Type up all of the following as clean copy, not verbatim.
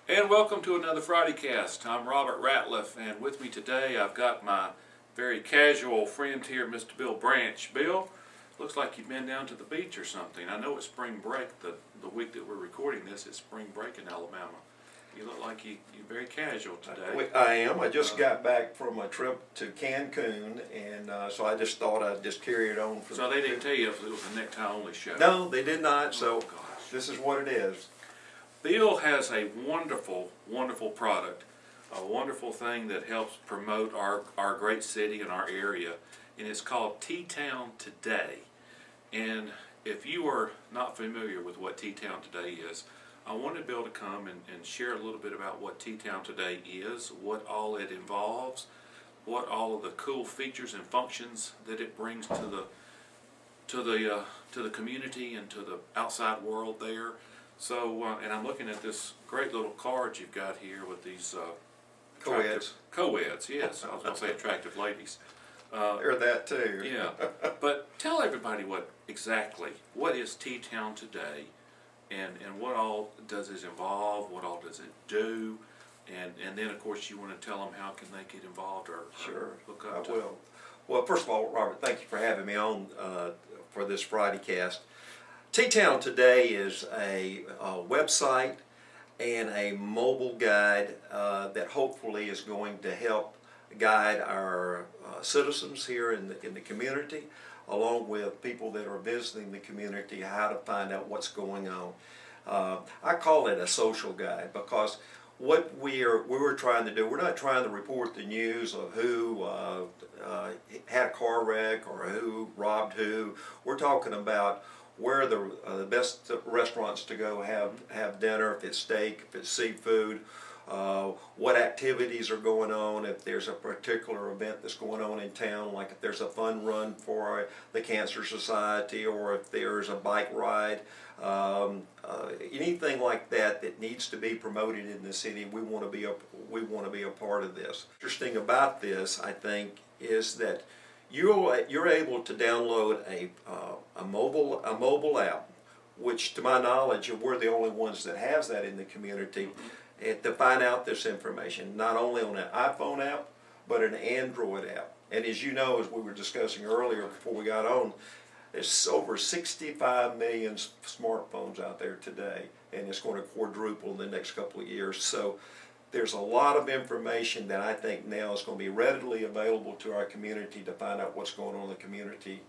And welcome to another FridayCast. I'm Robert Ratliff, and with me today I've got my very casual friend here, Mr. Bill Branch. Bill, looks like you've been down to the beach or something. I know it's spring break. The week that we're recording this is spring break in Alabama. You look like you're very casual today. I am. I just got back from a trip to Cancun, and so I just thought I'd just carry it on. So they didn't tell you if it was a necktie-only show? No, they did not, so gosh. This is what it is. Bill has a wonderful, wonderful product, a wonderful thing that helps promote our great city and our area, and it's called T-Town Today. And if you are not familiar with what T-Town Today is, I wanted Bill to come and share a little bit about what T-Town Today is, what all it involves, what all of the cool features and functions that it brings to the community and to the outside world there. So, and I'm looking at this great little card you've got here with these Co-eds. Co-eds, yes. I was going to say attractive ladies. They're that too. Yeah. But tell everybody what is T-Town Today, and what all does it involve, what all does it do, and then of course you want to tell them how can they get involved or Sure, look up I to will. Well, first of all, Robert, thank you for having me on for this FridayCast. T-Town Today is a website and a mobile guide that hopefully is going to help guide our citizens here in the community, along with people that are visiting the community, how to find out what's going on. I call it a social guide because what we're trying to do, we're not trying to report the news of who had a car wreck or who robbed who. We're talking about where the best restaurants to go have dinner, if it's steak, if it's seafood, what activities are going on, if there's a particular event that's going on in town, like if there's a fun run for the Cancer Society or if there's a bike ride, anything like that that needs to be promoted in the city. We want to be a part of this. Interesting about this, I think, is that you're able to download a mobile app, which to my knowledge we're the only ones that has that in the community, and to find out this information, not only on an iPhone app but an Android app. And as you know, as we were discussing earlier before we got on, there's over 65 million smartphones out there today, and it's going to quadruple in the next couple of years. So there's a lot of information that I think now is going to be readily available to our community to find out what's going on in the community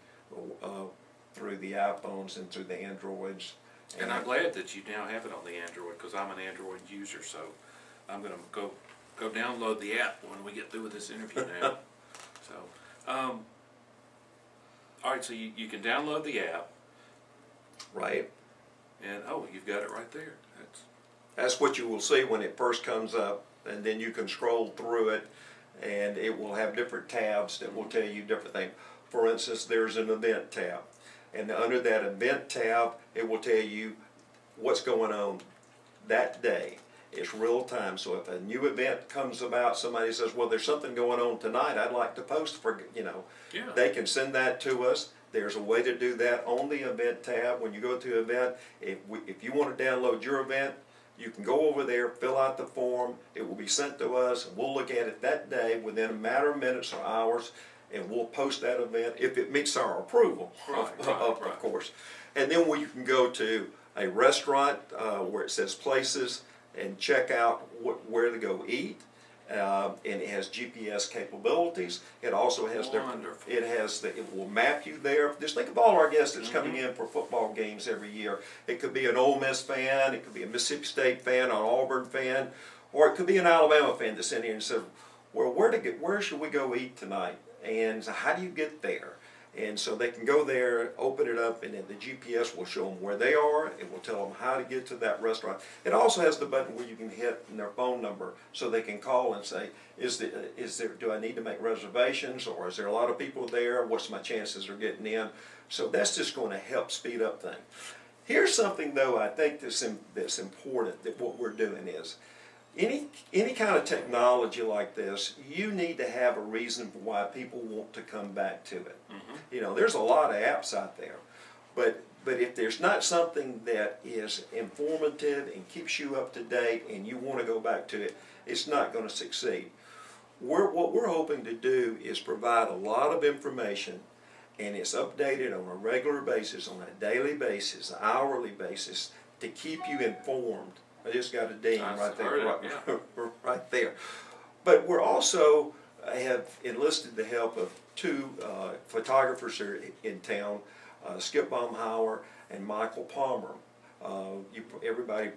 through the iPhones and through the Androids. And I'm glad that you now have it on the Android, because I'm an Android user, so I'm going to go download the app when we get through with this interview now. So, all right, so you can download the app. Right. And, oh, you've got it right there. That's what you will see when it first comes up, and then you can scroll through it, and it will have different tabs that will tell you different things. For instance, there's an event tab, and under that event tab, it will tell you what's going on that day. It's real time, so if a new event comes about, somebody says, well, there's something going on tonight, I'd like to post for, Yeah. They can send that to us. There's a way to do that on the event tab. When you go to event, if you want to download your event, you can go over there, fill out the form, it will be sent to us, and we'll look at it that day within a matter of minutes or hours, and we'll post that event if it meets our approval, of course. And then you can go to a restaurant where it says places and check out where to go eat. And it has GPS capabilities. It also has it will map you there. Just think of all our guests that's coming in for football games every year. It could be an Ole Miss fan, it could be a Mississippi State fan, an Auburn fan, or it could be an Alabama fan that's in here and says, well, where should we go eat tonight? And how do you get there? And so they can go there, open it up, and then the GPS will show them where they are. It will tell them how to get to that restaurant. It also has the button where you can hit their phone number so they can call and say, do I need to make reservations, or is there a lot of people there? What's my chances of getting in? So that's just going to help speed up things. Here's something, though, I think that's important, that what we're doing is, any kind of technology like this, you need to have a reason for why people want to come back to it. There's a lot of apps out there, but But if there's not something that is informative and keeps you up to date and you want to go back to it, it's not going to succeed. What we're hoping to do is provide a lot of information, and it's updated on a regular basis, on a daily basis, hourly basis, to keep you informed. I just got a ding right there, right there. But we're also have enlisted the help of two photographers here in town, Skip Baumhauer and Michael Palmer. Everybody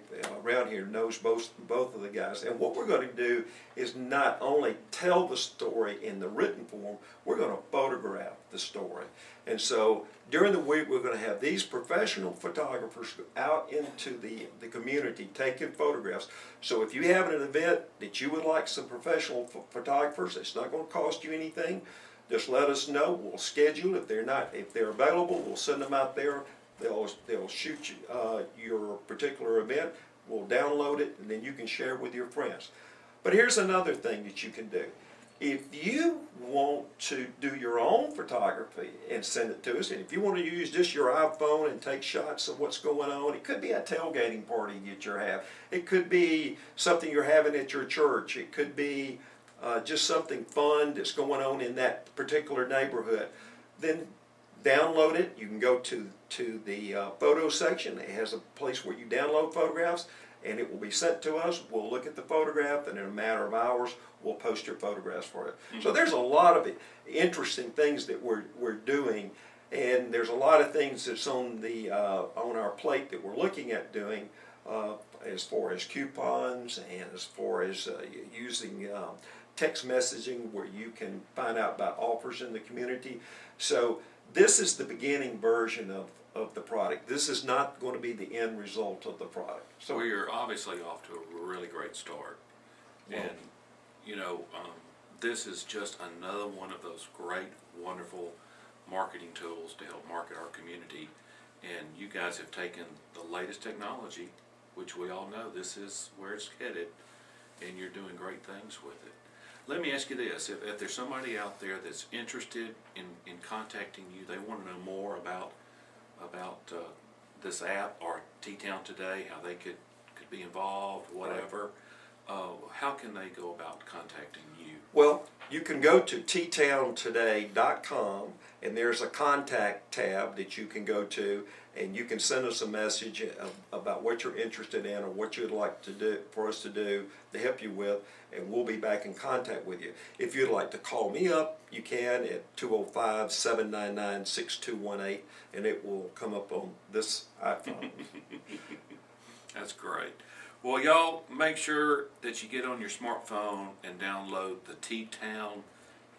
around here knows both of the guys. And what we're going to do is not only tell the story in the written form, we're going to photograph the story. And so during the week, we're going to have these professional photographers out into the community taking photographs. So if you have an event that you would like some professional photographers, it's not going to cost you anything. Just let us know. We'll schedule. If they're available, we'll send them out there. They'll shoot you, your particular event. We'll download it, and then you can share it with your friends. But here's another thing that you can do. If you want to do your own photography and send it to us, and if you want to use just your iPhone and take shots of what's going on, it could be a tailgating party that you're having. It could be something you're having at your church. It could be just something fun that's going on in that particular neighborhood. Then download it. You can go to the photo section. It has a place where you download photographs, and it will be sent to us. We'll look at the photograph, and in a matter of hours, we'll post your photographs for it. Mm-hmm. So there's a lot of interesting things that we're doing, and there's a lot of things that's on our plate that we're looking at doing, as far as coupons and as far as using text messaging where you can find out about offers in the community. So this is the beginning version of the product. This is not going to be the end result of the product. So we are obviously off to a really great start. Well, and you know, this is just another one of those great, wonderful marketing tools to help market our community. And you guys have taken the latest technology, which we all know this is where it's headed, and you're doing great things with it. Let me ask you this, if there's somebody out there that's interested in contacting you, they want to know more about this app or T-Town Today, how they could be involved, whatever, how can they go about contacting you? Well, you can go to ttowntoday.com, and there's a contact tab that you can go to, and you can send us a message about what you're interested in or what you'd like to do for us to help you with, and we'll be back in contact with you. If you'd like to call me up, you can at 205-799-6218, and it will come up on this iPhone. That's great. Well, y'all make sure that you get on your smartphone and download the T-Town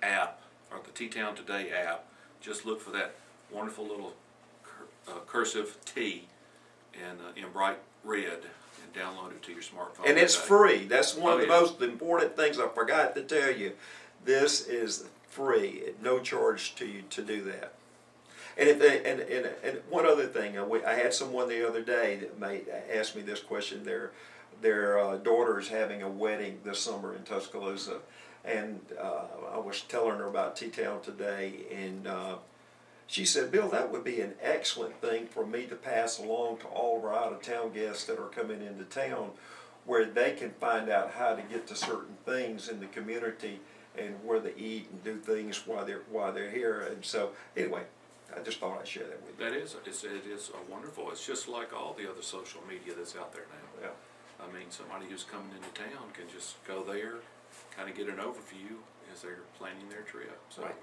app, or the T-Town Today app. Just look for that wonderful little cursive T and in bright red, and download it to your smartphone. And it's free. That's one of the most important things I forgot to tell you. This is free, at no charge to you to do that. And one other thing, I had someone the other day that ask me this question. Their daughter is having a wedding this summer in Tuscaloosa, and I was telling her about T-Town Today, and she said, "Bill, that would be an excellent thing for me to pass along to all of our out-of-town guests that are coming into town, where they can find out how to get to certain things in the community and where they eat and do things while they're here." And so, anyway, I just thought I'd share that with you. It is wonderful. It's just like all the other social media that's out there now. Yeah. I mean, somebody who's coming into town can just go there, kind of get an overview as they're planning their trip. So, right.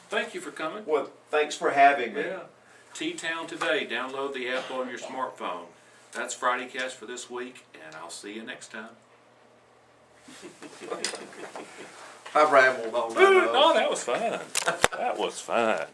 Thank you for coming. Well, thanks for having me. Yeah. T-Town Today. Download the app on your smartphone. That's FridayCast for this week, and I'll see you next time. I rambled on. No, that was fun. That was fun.